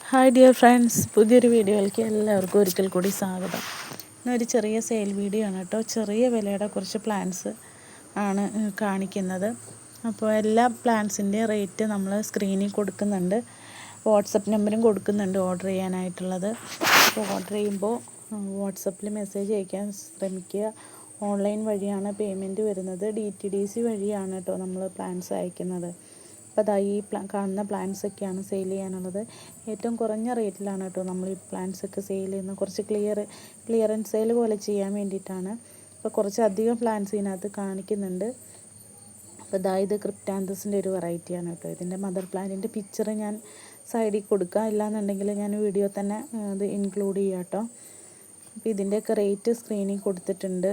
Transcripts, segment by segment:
Hi dear friends, പുതിയൊരു വീഡിയോയിലേക്ക് എല്ലാവർക്കും ഒരിക്കൽ കൂടി സ്വാഗതം. ഇന്നൊരു ചെറിയ സെയിൽ വീഡിയോ ആണ് കേട്ടോ. ചെറിയ വിലയുടെ കുറച്ച് പ്ലാൻസ് ആണ് കാണിക്കുന്നത്. അപ്പോൾ എല്ലാ പ്ലാൻസിൻ്റെയും റേറ്റ് നമ്മൾ സ്ക്രീനിൽ കൊടുക്കുന്നുണ്ട്. വാട്സപ്പ് നമ്പറും കൊടുക്കുന്നുണ്ട് ഓർഡർ ചെയ്യാനായിട്ടുള്ളത്. അപ്പോൾ ഓർഡർ ചെയ്യുമ്പോൾ വാട്സപ്പിൽ മെസ്സേജ് അയക്കാൻ ശ്രമിക്കുക. ഓൺലൈൻ വഴിയാണ് പേയ്മെൻറ്റ് വരുന്നത്. DTDC വഴിയാണ് കേട്ടോ നമ്മൾ പ്ലാൻസ് അയക്കുന്നത്. അപ്പോൾ അതാ ഈ കാണുന്ന പ്ലാൻസൊക്കെയാണ് സെയിൽ ചെയ്യാനുള്ളത്. ഏറ്റവും കുറഞ്ഞ റേറ്റിലാണ് കേട്ടോ നമ്മൾ ഈ പ്ലാൻസൊക്കെ സെയിൽ ചെയ്യുന്നത്. കുറച്ച് ക്ലിയറൻസ് സെയിൽ പോലെ ചെയ്യാൻ വേണ്ടിയിട്ടാണ്. അപ്പോൾ കുറച്ചധികം പ്ലാൻസ് ഇതിനകത്ത് കാണിക്കുന്നുണ്ട്. അപ്പോൾ ഇതാ ഇത് ക്രിപ്റ്റാന്തസിൻ്റെ ഒരു വെറൈറ്റിയാണ് കേട്ടോ. ഇതിൻ്റെ മദർ പ്ലാന്റിൻ്റെ പിക്ചർ ഞാൻ സൈഡിൽ കൊടുക്കാം, ഇല്ലാന്നുണ്ടെങ്കിൽ ഞാൻ വീഡിയോ തന്നെ അത് ഇൻക്ലൂഡ് ചെയ്യാം കേട്ടോ. അപ്പോൾ ഇതിൻ്റെയൊക്കെ റേറ്റ് സ്ക്രീനിൽ കൊടുത്തിട്ടുണ്ട്.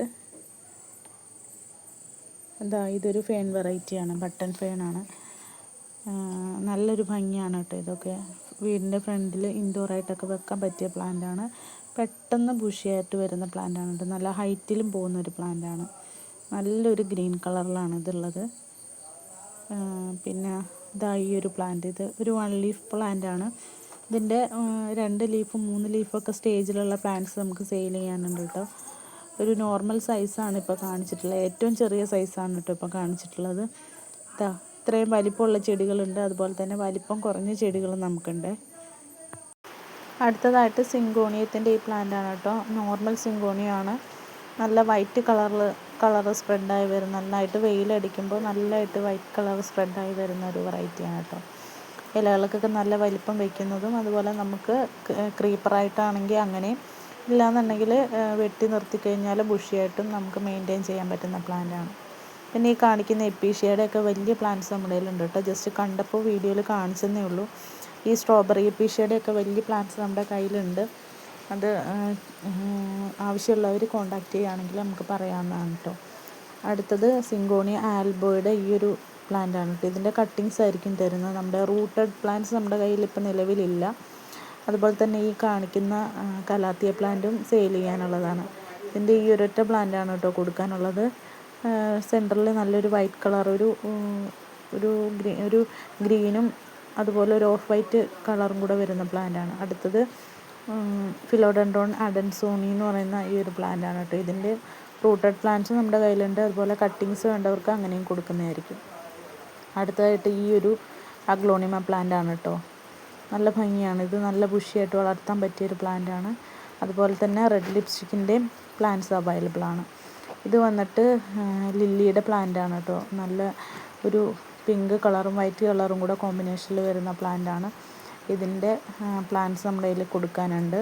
എന്താ ഇതൊരു ഫേൺ വെറൈറ്റിയാണ്, ബട്ടൺ ഫേണാണ്. നല്ലൊരു ഭംഗിയാണ് കേട്ടോ. ഇതൊക്കെ വീടിൻ്റെ ഫ്രണ്ടിൽ ഇൻഡോറായിട്ടൊക്കെ വെക്കാൻ പറ്റിയ പ്ലാന്റാണ്. പെട്ടെന്ന് ബുഷിയായിട്ട് വരുന്ന പ്ലാന്റാണ് കേട്ടോ. നല്ല ഹൈറ്റിലും പോകുന്നൊരു പ്ലാന്റാണ്. നല്ലൊരു ഗ്രീൻ കളറിലാണ് ഇതുള്ളത്. പിന്നെ ഇതാ ഈ ഒരു പ്ലാന്റ്, ഇത് ഒരു 1 ലീഫ് പ്ലാന്റാണ്. ഇതിൻ്റെ 2 ലീഫും 3 ലീഫൊക്കെ സ്റ്റേജിലുള്ള പ്ലാന്റ്സ് നമുക്ക് സെയിൽ ചെയ്യാനുണ്ട് കേട്ടോ. ഒരു നോർമൽ സൈസാണ് ഇപ്പോൾ കാണിച്ചിട്ടുള്ളത്. ഏറ്റവും ചെറിയ സൈസാണ് കേട്ടോ ഇപ്പോൾ കാണിച്ചിട്ടുള്ളത്. ഇതാ ഇത്രയും വലിപ്പമുള്ള ചെടികളുണ്ട്, അതുപോലെ തന്നെ വലിപ്പം കുറഞ്ഞ ചെടികളും നമുക്കുണ്ട്. അടുത്തതായിട്ട് സിങ്കോണിയത്തിൻ്റെ ഈ പ്ലാന്റാണ് കേട്ടോ. നോർമൽ സിങ്കോണിയാണ്. നല്ല വൈറ്റ് കളർ സ്പ്രെഡായി വരും. നന്നായിട്ട് വെയിലടിക്കുമ്പോൾ നല്ലതായിട്ട് വൈറ്റ് കളർ സ്പ്രെഡായി വരുന്ന ഒരു വെറൈറ്റിയാണ് കേട്ടോ. ഇലകൾക്കൊക്കെ നല്ല വലിപ്പം വയ്ക്കുന്നതും, അതുപോലെ നമുക്ക് ക്രീപ്പറായിട്ടാണെങ്കിൽ അങ്ങനെ, ഇല്ലാന്നുണ്ടെങ്കിൽ വെട്ടി നിർത്തി കഴിഞ്ഞാൽ ബുഷിയായിട്ടും നമുക്ക് മെയിൻറ്റെയിൻ ചെയ്യാൻ പറ്റുന്ന പ്ലാന്റാണ്. പിന്നെ ഈ കാണിക്കുന്ന എപ്പീഷ്യയുടെ ഒക്കെ വലിയ പ്ലാന്റ്സ് നമ്മുടെ കയ്യിലുണ്ട് കേട്ടോ. ജസ്റ്റ് കണ്ടപ്പോൾ വീഡിയോയിൽ കാണിച്ചെന്നേ ഉള്ളൂ. ഈ സ്ട്രോബെറി എപ്പീഷ്യയുടെ ഒക്കെ വലിയ പ്ലാന്റ്സ് നമ്മുടെ കയ്യിലുണ്ട്. അത് ആവശ്യമുള്ളവർ കോണ്ടാക്ട് ചെയ്യുകയാണെങ്കിൽ നമുക്ക് പറയാവുന്നതാണ് കേട്ടോ. അടുത്തത് സിങ്കോണിയ ആൽബോയുടെ ഈ ഒരു പ്ലാന്റാണ് കേട്ടോ. ഇതിൻ്റെ കട്ടിങ്സ് ആയിരിക്കും തരുന്നത്. നമ്മുടെ റൂട്ടഡ് പ്ലാന്റ്സ് നമ്മുടെ കയ്യിൽ ഇപ്പോൾ നിലവിലില്ല. അതുപോലെ തന്നെ ഈ കാണിക്കുന്ന കലാത്തിയ പ്ലാന്റും സെയിൽ ചെയ്യാനുള്ളതാണ്. ഇതിൻ്റെ ഈ ഒരൊറ്റ പ്ലാന്റാണ് കേട്ടോ കൊടുക്കാനുള്ളത്. സെൻറ്ററിൽ നല്ലൊരു വൈറ്റ് കളർ, ഒരു ഗ്രീനും അതുപോലെ ഒരു ഓഫ് വൈറ്റ് കളറും കൂടെ വരുന്ന പ്ലാന്റാണ്. അടുത്തത് ഫിലോഡെൻഡ്രോൺ അഡൻസോണി എന്ന് പറയുന്ന ഈ ഒരു പ്ലാന്റാണ് കേട്ടോ. ഇതിൻ്റെ റൂട്ടഡ് പ്ലാന്റ്സ് നമ്മുടെ കയ്യിലുണ്ട്. അതുപോലെ കട്ടിങ്സ് വേണ്ടവർക്ക് അങ്ങനെയും കൊടുക്കുന്നതായിരിക്കും. അടുത്തതായിട്ട് ഈ ഒരു അഗ്ലോണിമ പ്ലാന്റാണ് കേട്ടോ. നല്ല ഭംഗിയാണ്. ഇത് നല്ല ബുഷിയായിട്ട് വളർത്താൻ പറ്റിയൊരു പ്ലാന്റാണ്. അതുപോലെ തന്നെ റെഡ് ലിപ്സ്റ്റിക്കിൻ്റെയും പ്ലാന്റ്സ് അവൈലബിൾ ആണ്. ഇത് വന്നിട്ട് ലില്ലിയുടെ പ്ലാന്റാണ് കേട്ടോ. നല്ല ഒരു പിങ്ക് കളറും വൈറ്റ് കളറും കൂടെ കോമ്പിനേഷനിൽ വരുന്ന പ്ലാന്റാണ്. ഇതിൻ്റെ പ്ലാന്റ്സ് നമ്മുടെ കയ്യിൽ കൊടുക്കാനുണ്ട്.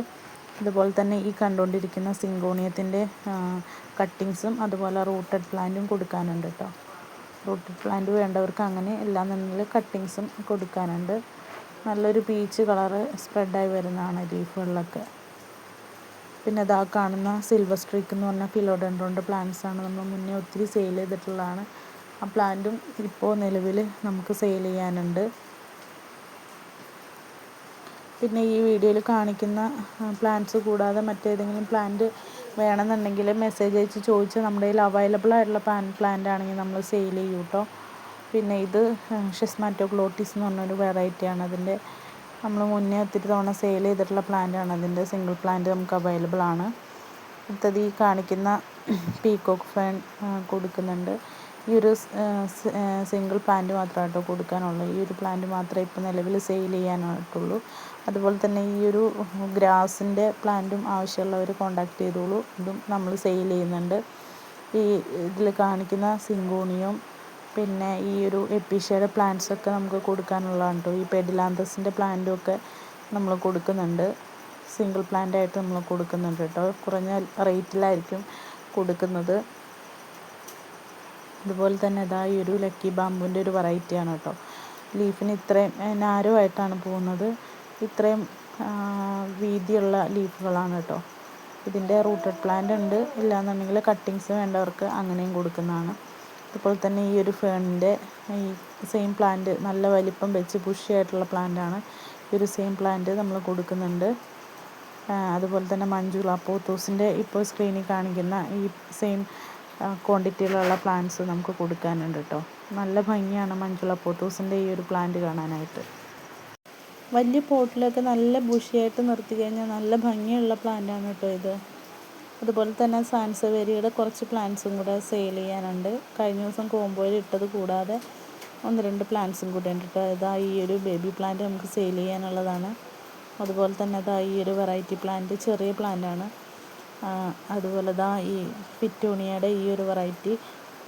അതുപോലെ തന്നെ ഈ കണ്ടുകൊണ്ടിരിക്കുന്ന സിങ്കോണിയത്തിൻ്റെ കട്ടിങ്സും അതുപോലെ റൂട്ടഡ് പ്ലാന്റും കൊടുക്കാനുണ്ട് കേട്ടോ. റൂട്ടഡ് പ്ലാന്റ് വേണ്ടവർക്ക് അങ്ങനെ, എല്ലാന്നുണ്ടെങ്കിൽ കട്ടിങ്സും കൊടുക്കാനുണ്ട്. നല്ലൊരു പീച്ച് കളറ് സ്പ്രെഡായി വരുന്നതാണ് ലീഫുകളിലൊക്കെ. പിന്നെ ഇതാ കാണുന്ന സിൽവർ സ്ട്രീക്ക് എന്ന് പറഞ്ഞ ഫിലോഡെൻഡ്രോണിൻ്റെ പ്ലാന്റ്സാണ്. നമ്മൾ മുന്നേ ഒത്തിരി സെയിൽ ചെയ്തിട്ടുള്ളതാണ്. ആ പ്ലാന്റും ഇപ്പോൾ നിലവിൽ നമുക്ക് സെയിൽ ചെയ്യാനുണ്ട്. പിന്നെ ഈ വീഡിയോയിൽ കാണിക്കുന്ന പ്ലാന്റ്സ് കൂടാതെ മറ്റേതെങ്കിലും പ്ലാന്റ് വേണമെന്നുണ്ടെങ്കിൽ മെസ്സേജ് അയച്ച് ചോദിച്ചാൽ നമ്മുടെ കയ്യിൽ അവൈലബിൾ ആയിട്ടുള്ള പ്ലാന്റ് ആണെങ്കിൽ നമ്മൾ സെയിൽ ചെയ്യും കേട്ടോ. പിന്നെ ഇത് ഷെസ്മാറ്റോഗ്ലോട്ടിസ് എന്ന് പറഞ്ഞൊരു വെറൈറ്റിയാണ്. അതിൻ്റെ നമ്മൾ മുന്നേ ഒത്തിരി തവണ സെയിൽ ചെയ്തിട്ടുള്ള പ്ലാന്റാണ്. അതിൻ്റെ സിംഗിൾ പ്ലാന്റ് നമുക്ക് അവൈലബിൾ ആണ്. അടുത്തത് ഈ കാണിക്കുന്ന പീകോക്ക് ഫേൺ കൊടുക്കുന്നുണ്ട്. ഈ ഒരു സിംഗിൾ പ്ലാന്റ് മാത്രമേ കേട്ടോ കൊടുക്കാനുള്ളൂ. ഈ ഒരു പ്ലാന്റ് മാത്രമേ ഇപ്പോൾ നിലവിൽ സെയിൽ ചെയ്യാനായിട്ടുള്ളൂ. അതുപോലെ തന്നെ ഈ ഒരു ഗ്രാസിൻ്റെ പ്ലാന്റും ആവശ്യമുള്ളവർ കോണ്ടാക്ട് ചെയ്തോളൂ. ഇതും നമ്മൾ സെയിൽ ചെയ്യുന്നുണ്ട്. ഈ ഇതിൽ കാണിക്കുന്ന സിങ്കോണിയും പിന്നെ ഈ ഒരു എപ്പീഷ്യയുടെ പ്ലാന്റ്സൊക്കെ നമുക്ക് കൊടുക്കാനുള്ളതാണ് കേട്ടോ. ഈ പെഡിലാന്തസിൻ്റെ പ്ലാന്റും ഒക്കെ നമ്മൾ കൊടുക്കുന്നുണ്ട്. സിംഗിൾ പ്ലാന്റായിട്ട് നമ്മൾ കൊടുക്കുന്നുണ്ട് കേട്ടോ. കുറഞ്ഞ റേറ്റിലായിരിക്കും കൊടുക്കുന്നത്. അതുപോലെ തന്നെ ഇതാ ഈ ഒരു ലക്കി ബാമ്പുവിൻ്റെ ഒരു വെറൈറ്റിയാണ് കേട്ടോ. ലീഫിന് ഇത്രയും നാരോ ആയിട്ടാണ് പോകുന്നത്. ഇത്രയും വീതിയുള്ള ലീഫുകളാണ് കേട്ടോ. ഇതിൻ്റെ റൂട്ടഡ് പ്ലാന്റ് ഉണ്ട്, ഇല്ലാന്നുണ്ടെങ്കിൽ കട്ടിങ്സ് വേണ്ടവർക്ക് അങ്ങനെയും കൊടുക്കുന്നതാണ്. അതുപോലെ തന്നെ ഈ ഒരു ഫേണിൻ്റെ ഈ സെയിം പ്ലാന്റ് നല്ല വലിപ്പം വെച്ച് ബുഷിയായിട്ടുള്ള പ്ലാന്റാണ്. ഈ ഒരു സെയിം പ്ലാന്റ് നമ്മൾ കൊടുക്കുന്നുണ്ട്. അതുപോലെ തന്നെ മഞ്ജുള പോത്തോസിൻ്റെ ഇപ്പോൾ സ്ക്രീനിൽ കാണിക്കുന്ന ഈ സെയിം ക്വാണ്ടിറ്റിയിലുള്ള പ്ലാന്റ്സ് നമുക്ക് കൊടുക്കാനുണ്ട് കേട്ടോ. നല്ല ഭംഗിയാണ് മഞ്ജുള പോത്തോസിൻ്റെ ഈ ഒരു പ്ലാന്റ് കാണാനായിട്ട്. വലിയ പോട്ടിലൊക്കെ നല്ല ബുഷിയായിട്ട് നിർത്തി കഴിഞ്ഞാൽ നല്ല ഭംഗിയുള്ള പ്ലാന്റാണ് കേട്ടോ ഇത്. അതുപോലെ തന്നെ സാൻസവേരിയുടെ കുറച്ച് പ്ലാന്റ്സും കൂടെ സെയിൽ ചെയ്യാനുണ്ട്. കഴിഞ്ഞ ദിവസം കോംബോയിൽ ഇട്ടത് കൂടാതെ 1-2 പ്ലാന്റ്സും കൂടെ ഉണ്ട് കേട്ടോ. ഇതാ ഈ ഒരു ബേബി പ്ലാന്റ് നമുക്ക് സെയിൽ ചെയ്യാനുള്ളതാണ്. അതുപോലെ തന്നെ ഇതാ ഈ ഒരു വെറൈറ്റി പ്ലാന്റ് ചെറിയ പ്ലാന്റാണ്. അതുപോലെ ഇതാ ഈ പിറ്റൂണിയയുടെ ഈ ഒരു വെറൈറ്റി,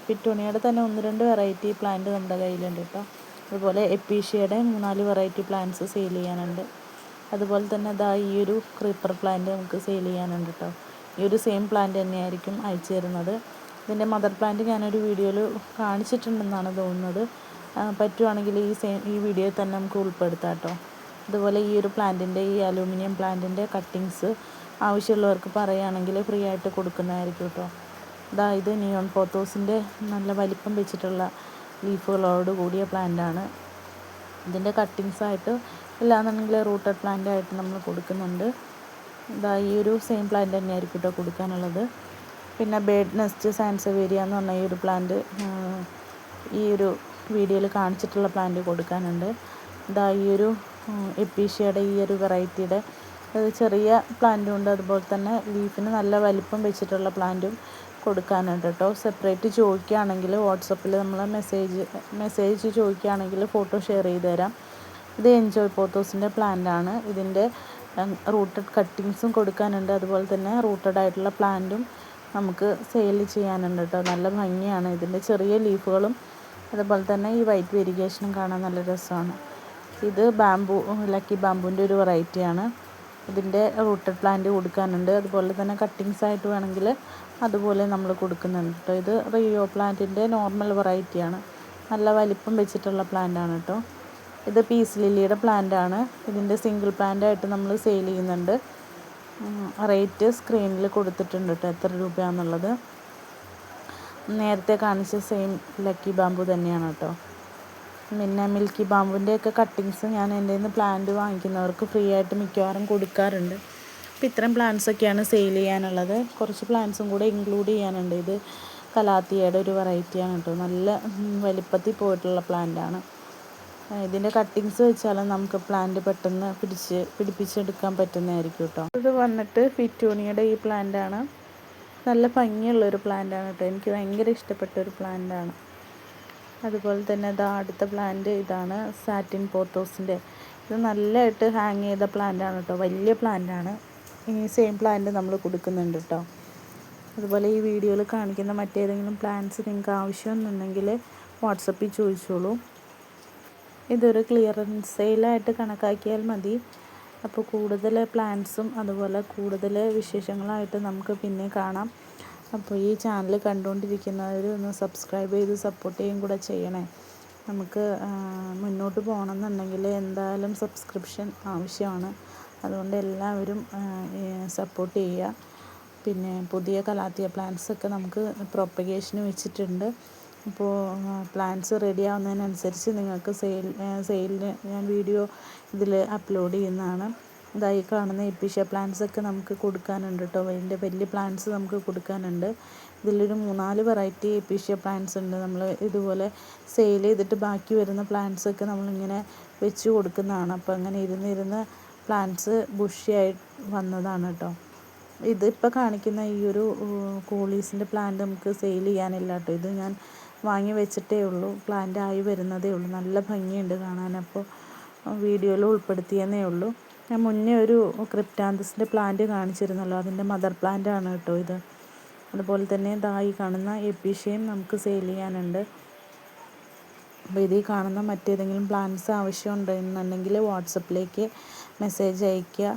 പിറ്റൂണിയയുടെ തന്നെ 1-2 വെറൈറ്റി പ്ലാന്റ് നമ്മുടെ കയ്യിലുണ്ട് കേട്ടോ. അതുപോലെ എപ്പീഷ്യയുടെ 3-4 വെറൈറ്റി പ്ലാന്റ്സ് സെയിൽ ചെയ്യാനുണ്ട്. അതുപോലെ തന്നെ ഇതാ ഈ ഒരു ക്രീപ്പർ പ്ലാന്റ് നമുക്ക് സെയിൽ ചെയ്യാനുണ്ട് കേട്ടോ. ഈ ഒരു സെയിം പ്ലാന്റ് തന്നെയായിരിക്കും അയച്ചു തരുന്നത്. ഇതിൻ്റെ മദർ പ്ലാന്റ് ഞാനൊരു വീഡിയോയിൽ കാണിച്ചിട്ടുണ്ടെന്നാണ് തോന്നുന്നത്. പറ്റുവാണെങ്കിൽ ഈ വീഡിയോയിൽ തന്നെ നമുക്ക് ഉൾപ്പെടുത്താം കേട്ടോ. അതുപോലെ ഈ ഒരു പ്ലാന്റിൻ്റെ, ഈ അലൂമിനിയം പ്ലാന്റിൻ്റെ കട്ടിങ്സ് ആവശ്യമുള്ളവർക്ക് പറയുകയാണെങ്കിൽ ഫ്രീ ആയിട്ട് കൊടുക്കുന്നതായിരിക്കും കേട്ടോ. ഇത് നിയോൺ പോത്തോസിൻ്റെ നല്ല വലിപ്പം വെച്ചിട്ടുള്ള ലീഫുകളോട് കൂടിയ പ്ലാന്റാണ്. ഇതിൻ്റെ കട്ടിങ്സായിട്ട് ഇല്ലാന്നുണ്ടെങ്കിൽ റൂട്ടഡ് പ്ലാന്റ് ആയിട്ട് നമ്മൾ കൊടുക്കുന്നുണ്ട്. ഈ ഒരു സെയിം പ്ലാന്റ് തന്നെയായിരിക്കും കേട്ടോ കൊടുക്കാനുള്ളത്. പിന്നെ ബേഡ് നെസ്റ്റ് സാൻസവേരിയ എന്ന് പറഞ്ഞ ഈ ഒരു പ്ലാന്റ് ഈ ഒരു വീഡിയോയിൽ കാണിച്ചിട്ടുള്ള പ്ലാന്റ് കൊടുക്കാനുണ്ട്. ഈ ഒരു എപ്പീഷ്യയുടെ ഈ ഒരു വെറൈറ്റിയുടെ ചെറിയ പ്ലാന്റും ഉണ്ട്. അതുപോലെ തന്നെ ലീഫിന് നല്ല വലിപ്പം വെച്ചിട്ടുള്ള പ്ലാന്റും കൊടുക്കാനുണ്ട് കേട്ടോ. സെപ്പറേറ്റ് ചോദിക്കുകയാണെങ്കിൽ വാട്സപ്പിൽ നമ്മൾ മെസ്സേജ് ചോദിക്കുകയാണെങ്കിൽ ഫോട്ടോ ഷെയർ ചെയ്ത് തരാം. ഇത് എൻജോയ് പോത്തോസിൻ്റെ പ്ലാന്റാണ്. ഇതിൻ്റെ റൂട്ടഡ് കട്ടിങ്സും കൊടുക്കാനുണ്ട്. അതുപോലെ തന്നെ റൂട്ടഡ് ആയിട്ടുള്ള പ്ലാന്റും നമുക്ക് സെയിൽ ചെയ്യാനുണ്ട് കേട്ടോ. നല്ല ഭംഗിയാണ് ഇതിൻ്റെ ചെറിയ ലീഫുകളും അതുപോലെ തന്നെ ഈ വൈറ്റ് വെരിഗേഷനും കാണാൻ നല്ല രസമാണ്. ഇത് ലക്കി ബാമ്പുവിൻ്റെ ഒരു വെറൈറ്റിയാണ്. ഇതിൻ്റെ റൂട്ടഡ് പ്ലാന്റ് കൊടുക്കാനുണ്ട്. അതുപോലെ തന്നെ കട്ടിങ്സ് ആയിട്ട് വേണമെങ്കിൽ അതുപോലെ നമ്മൾ കൊടുക്കുന്നുണ്ട് കേട്ടോ. ഇത് റിയോ പ്ലാന്റിൻ്റെ നോർമൽ വെറൈറ്റിയാണ്. നല്ല വലിപ്പം വെച്ചിട്ടുള്ള പ്ലാന്റാണ് കേട്ടോ. ഇത് പീസ് ലില്ലിയുടെ പ്ലാന്റാണ്. ഇതിൻ്റെ സിംഗിൾ പ്ലാന്റായിട്ട് നമ്മൾ സെയിൽ ചെയ്യുന്നുണ്ട്. റേറ്റ് സ്ക്രീനിൽ കൊടുത്തിട്ടുണ്ട് കേട്ടോ, എത്ര രൂപയാണെന്നുള്ളത്. നേരത്തെ കാണിച്ച സെയിം ലക്കി ബാമ്പു തന്നെയാണ് കേട്ടോ. പിന്നെ മിൽക്കി ബാമ്പുവിൻ്റെയൊക്കെ കട്ടിങ്സ് ഞാൻ എൻ്റെ നിന്ന് പ്ലാന്റ് വാങ്ങിക്കുന്നവർക്ക് ഫ്രീ ആയിട്ട് മിക്കവാറും കൊടുക്കാറുണ്ട്. അപ്പോൾ ഇത്രയും പ്ലാന്റ്സൊക്കെയാണ് സെയിൽ ചെയ്യാനുള്ളത്. കുറച്ച് പ്ലാന്റ്സും കൂടെ ഇൻക്ലൂഡ് ചെയ്യാനുണ്ട്. ഇത് കലാത്തിയയുടെ ഒരു വെറൈറ്റിയാണ് കേട്ടോ. നല്ല വലിപ്പത്തിൽ പോയിട്ടുള്ള പ്ലാന്റാണ്. ഇതിൻ്റെ കട്ടിങ്സ് വെച്ചാലും നമുക്ക് പ്ലാന്റ് പെട്ടെന്ന് പിടിപ്പിച്ചെടുക്കാൻ പറ്റുന്നതായിരിക്കും കേട്ടോ. ഇത് വന്നിട്ട് ഫിറ്റൂണിയുടെ ഈ പ്ലാന്റാണ്. നല്ല ഭംഗിയുള്ളൊരു പ്ലാന്റാണ് കേട്ടോ. എനിക്ക് ഭയങ്കര ഇഷ്ടപ്പെട്ട ഒരു പ്ലാന്റാണ്. അതുപോലെ തന്നെ അടുത്ത പ്ലാന്റ് ഇതാണ് സാറ്റിൻ പോത്തോസിൻ്റെ. ഇത് നല്ലതായിട്ട് ഹാങ് ചെയ്ത പ്ലാന്റാണ് കേട്ടോ. വലിയ പ്ലാന്റാണ്. ഈ സെയിം പ്ലാന്റ് നമ്മൾ കൊടുക്കുന്നുണ്ട് കേട്ടോ. അതുപോലെ ഈ വീഡിയോയിൽ കാണിക്കുന്ന മറ്റേതെങ്കിലും പ്ലാന്റ്സ് നിങ്ങൾക്ക് ആവശ്യമെന്നുണ്ടെങ്കിൽ വാട്സപ്പിൽ ചോദിച്ചോളൂ. ഇതൊരു ക്ലിയറൻസ് സെയിലായിട്ട് കണക്കാക്കിയാൽ മതി. അപ്പോൾ കൂടുതൽ പ്ലാന്റ്സും അതുപോലെ കൂടുതൽ വിശേഷങ്ങളായിട്ട് നമുക്ക് പിന്നെ കാണാം. അപ്പോൾ ഈ ചാനൽ കണ്ടുകൊണ്ടിരിക്കുന്നവർ ഒന്ന് സബ്സ്ക്രൈബ് ചെയ്ത് സപ്പോർട്ട് ചെയ്യുകയും കൂടെ ചെയ്യണേ. നമുക്ക് മുന്നോട്ട് പോകണമെന്നുണ്ടെങ്കിൽ എന്തായാലും സബ്സ്ക്രിപ്ഷൻ ആവശ്യമാണ്. അതുകൊണ്ട് എല്ലാവരും സപ്പോർട്ട് ചെയ്യുക. പിന്നെ പുതിയ കലാത്തിയ പ്ലാന്റ്സൊക്കെ നമുക്ക് പ്രൊപ്പഗേഷന് വെച്ചിട്ടുണ്ട്. അപ്പോൾ പ്ലാന്റ്സ് റെഡി ആവുന്നതിനനുസരിച്ച് നിങ്ങൾക്ക് സെയിലിന് ഞാൻ വീഡിയോ ഇതിൽ അപ്ലോഡ് ചെയ്യുന്നതാണ്. ഇതായി കാണുന്ന എപ്പീഷ്യ പ്ലാന്റ്സൊക്കെ നമുക്ക് കൊടുക്കാനുണ്ട് കേട്ടോ. വലിയ പ്ലാന്റ്സ് നമുക്ക് കൊടുക്കാനുണ്ട്. ഇതിലൊരു 3-4 വെറൈറ്റി എപ്പീഷ്യ പ്ലാന്റ്സ് ഉണ്ട്. നമ്മൾ ഇതുപോലെ സെയിൽ ചെയ്തിട്ട് ബാക്കി വരുന്ന പ്ലാന്റ്സൊക്കെ നമ്മളിങ്ങനെ വെച്ച് കൊടുക്കുന്നതാണ്. അപ്പോൾ അങ്ങനെ ഇരുന്ന് പ്ലാന്റ്സ് ബുഷിയായി വന്നതാണ് കേട്ടോ. ഇതിപ്പോൾ കാണിക്കുന്ന ഈ ഒരു കോളീസിൻ്റെ പ്ലാന്റ് നമുക്ക് സെയിൽ ചെയ്യാനില്ല കേട്ടോ. ഇത് ഞാൻ വാങ്ങി വെച്ചിട്ടേ ഉള്ളൂ. പ്ലാന്റ് ആയി വരുന്നതേ ഉള്ളൂ. നല്ല ഭംഗിയുണ്ട് കാണാൻ. അപ്പോൾ വീഡിയോയിൽ ഉൾപ്പെടുത്തിയെന്നേ ഉള്ളൂ. ഞാൻ മുന്നേ ഒരു ക്രിപ്റ്റാന്തസിൻ്റെ പ്ലാന്റ് കാണിച്ചിരുന്നല്ലോ, അതിൻ്റെ മദർ പ്ലാന്റ് ആണ് കേട്ടോ ഇത്. അതുപോലെ തന്നെ ഈ കാണുന്ന എപ്പീഷ്യയും നമുക്ക് സെയിൽ ചെയ്യാനുണ്ട്. അപ്പോൾ ഇതിൽ കാണുന്ന മറ്റേതെങ്കിലും പ്ലാന്റ്സ് ആവശ്യമുണ്ടെന്നുണ്ടെങ്കിൽ വാട്സപ്പിലേക്ക് മെസ്സേജ് അയയ്ക്കുക.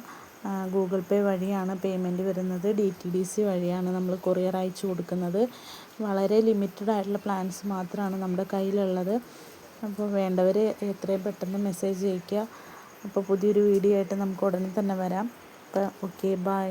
ഗൂഗിൾ പേ വഴിയാണ് പേയ്മെൻറ്റ് വരുന്നത്. DTDC വഴിയാണ് നമ്മൾ കൊറിയർ അയച്ചു കൊടുക്കുന്നത്. വളരെ ലിമിറ്റഡ് ആയിട്ടുള്ള പ്ലാന്റ്സ് മാത്രമാണ് നമ്മുടെ കയ്യിലുള്ളത്. അപ്പോൾ വേണ്ടവർ എത്രയും പെട്ടെന്ന് മെസ്സേജ് അയയ്ക്കുക. അപ്പോൾ പുതിയൊരു വീഡിയോ ആയിട്ട് നമുക്ക് ഉടനെ തന്നെ വരാം. അപ്പോൾ ഓക്കെ, ബൈ.